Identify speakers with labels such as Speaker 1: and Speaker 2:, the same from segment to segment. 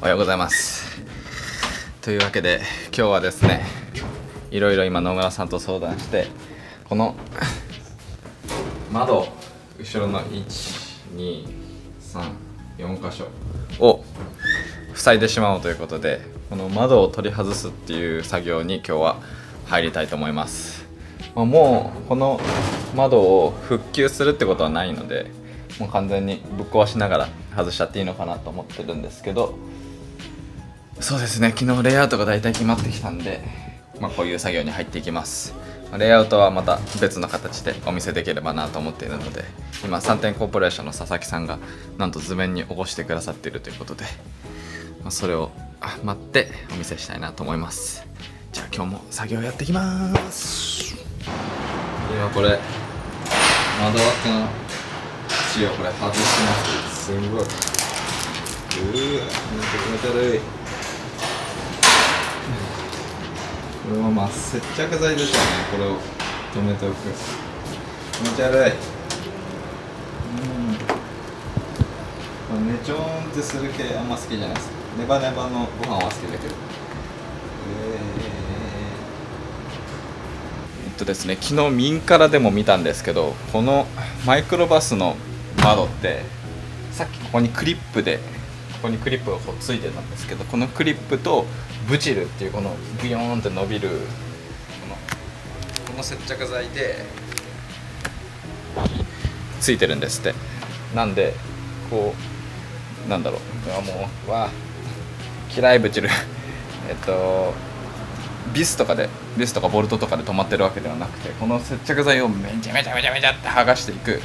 Speaker 1: おはようございます。というわけで今日はですね、いろいろ今野村さんと相談して、この窓後ろの1,2,3,4箇所を塞いでしまおうということで、この窓を取り外すっていう作業に今日は入りたいと思います。もうこの窓を復旧するってことはないので、もう完全にぶっ壊しながら外しちゃっていいのかなと思ってるんですけど、そうですね、昨日レイアウトが大体決まってきたんで、こういう作業に入っていきます。レイアウトはまた別の形でお見せできればなと思っているので、今3点コーポレーションの佐々木さんがなんと図面に起こしてくださっているということで、それを待ってお見せしたいなと思います。じゃあ今日も作業やっていきます。今これ窓枠の縁をこれ外してます。すんごい、気持ち悪い。これは接着剤でしょうね。これを止めておく。気持ち悪い。ねちょーんってする系あんま好きじゃないです。ネバネバのご飯は好きだけど。ですね、昨日民からでも見たんですけど、このマイクロバスの窓ってさっきここにクリップがこうついてたんですけど、このクリップとブチルっていうこのビヨーンって伸びるこの接着剤でついてるんですって。なんでこうなんだろう、もう嫌いブチルビスとかボルトとかで止まってるわけではなくて、この接着剤をめちゃめちゃって剥がしていく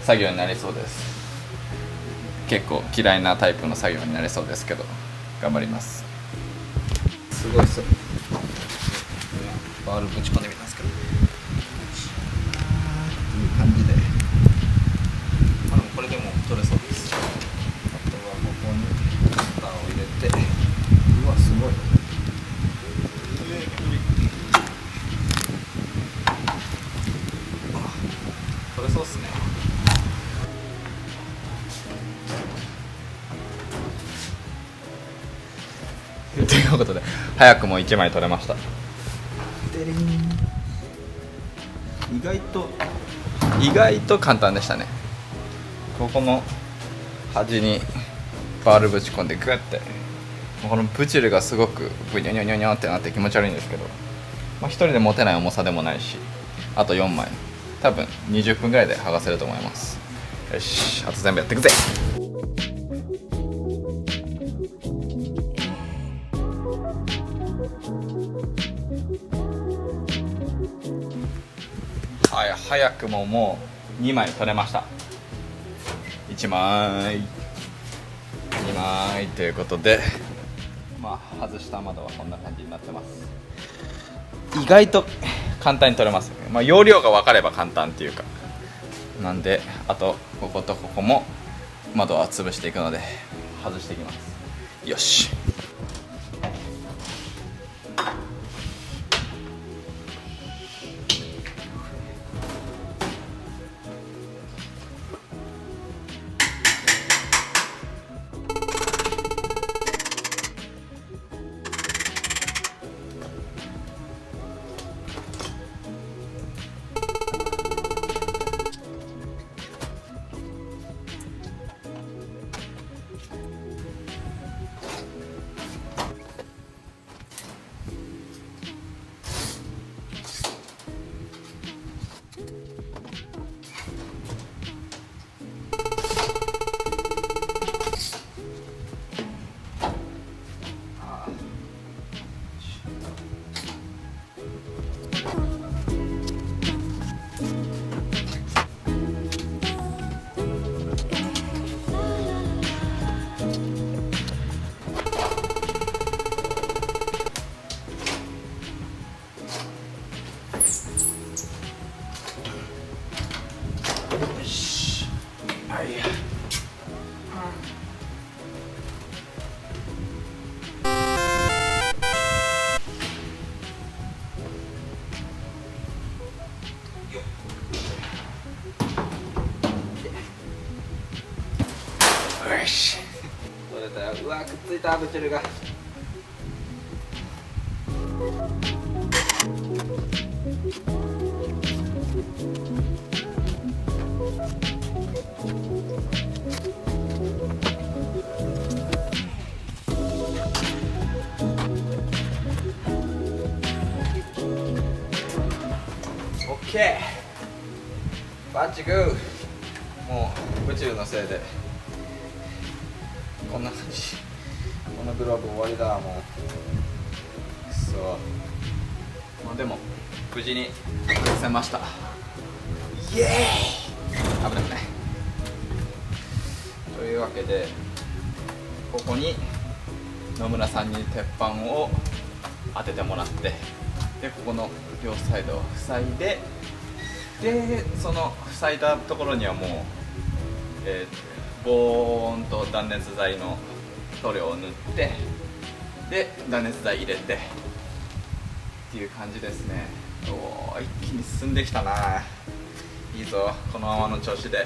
Speaker 1: 作業になりそうです。結構嫌いなタイプの作業になりそうですけど、頑張ります。すごいっすよ。バールぶち込んでみたんですけど、いい感じで、でもこれでも取れそうです。あとはここにカッターを入れて、すごい、取れそうっすね。ということで早くも1枚取れました。意外と簡単でしたね。ここの端にバールぶち込んでグッて、このブチルがすごくブニョニョニョニョってなって気持ち悪いんですけど、一人で持てない重さでもないし、あと4枚多分20分ぐらいで剥がせると思います。よし、あと全部やっていくぜ。はい、早くももう2枚取れました。1枚2枚ということで、外した窓はこんな感じになってます。意外と簡単に取れます、容量が分かれば簡単っていうかなんで、あとこことここも窓は潰していくので外していきます。よし、ったよ。うわ、くっついたブチルが。オッケー、バッチグー。もう宇宙のせいでこんな感じ。このグローブ終わりだ。もうそう、まあ、でも無事に外せました。イエーイ。危ない危ない。というわけで、ここに野村さんに鉄板を当ててもらって、でここの両サイドを塞いで、でその塞いだところにはもう、ボーンと断熱材の塗料を塗って、で断熱材入れてっていう感じですね。おー、一気に進んできたな。いいぞ、このままの調子で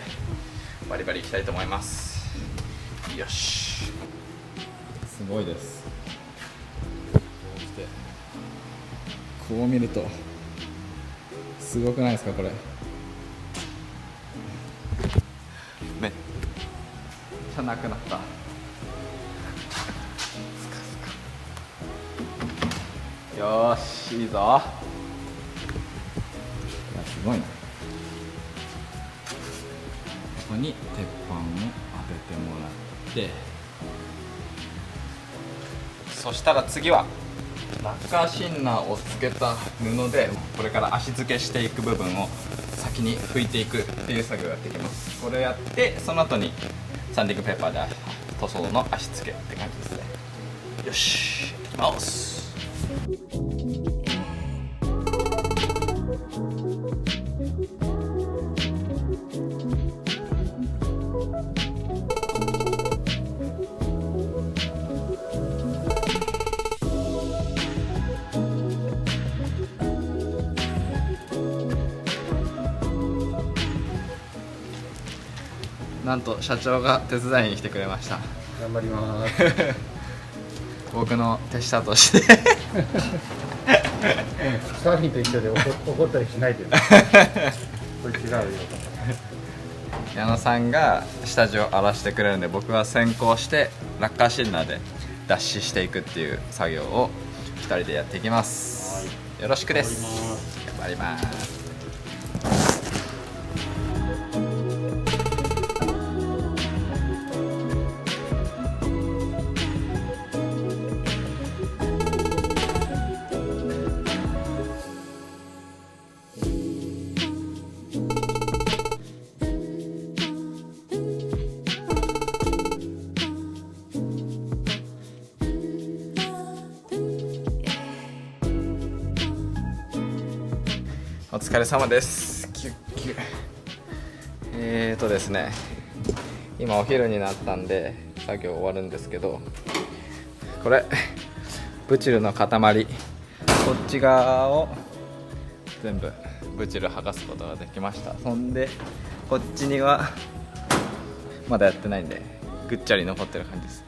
Speaker 1: バリバリいきたいと思います。よし、すごいです。こう見るとすごくないですか、これ。めっちゃなくなった。よーし、いいぞ。いや、すごいな。ここに鉄板を当ててもらって、そしたら次はラッカーシンナーをつけた布でこれから足付けしていく部分を先に拭いていくっていう作業をやっていきます。これをやって、その後にサンディングペーパーで塗装の足付けって感じですね。よし、いきます。なんと社長が手伝いに来てくれました。
Speaker 2: 頑張ります。
Speaker 1: 僕の手下として
Speaker 2: サーフィンと一緒で怒ったりしないでね。これ違うよ。
Speaker 1: 矢野さんが下地を荒らしてくれるんで、僕は先行してラッカーシンナーで脱脂していくっていう作業を2人でやっていきます。よろしくです。頑張ります。お疲れ様です。キュッキュ。ですね、今お昼になったんで作業終わるんですけど、これブチルの塊、こっち側を全部ブチル剥がすことができました。そんでこっちにはまだやってないんでぐっちゃり残ってる感じです。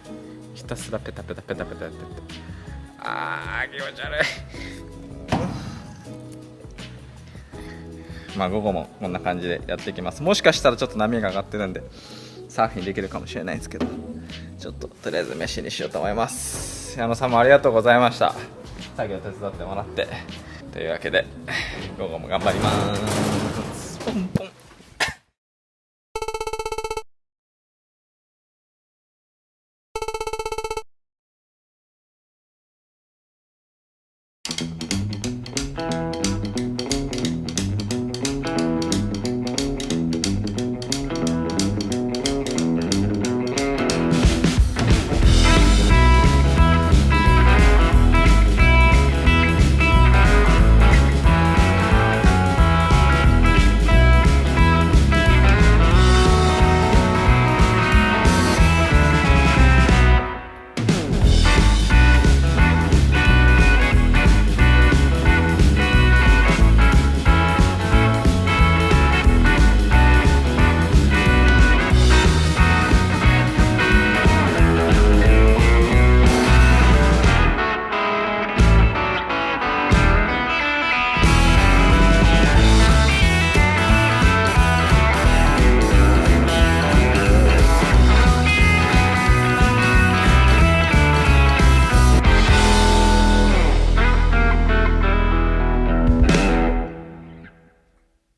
Speaker 1: ひたすらペタペタペタペタやってて、気持ち悪い。まあ午後もこんな感じでやっていきます。もしかしたらちょっと波が上がってるんでサーフィンできるかもしれないんですけど、ちょっととりあえず飯にしようと思います。矢野さんもありがとうございました。作業手伝ってもらって。というわけで午後も頑張ります。ポンポン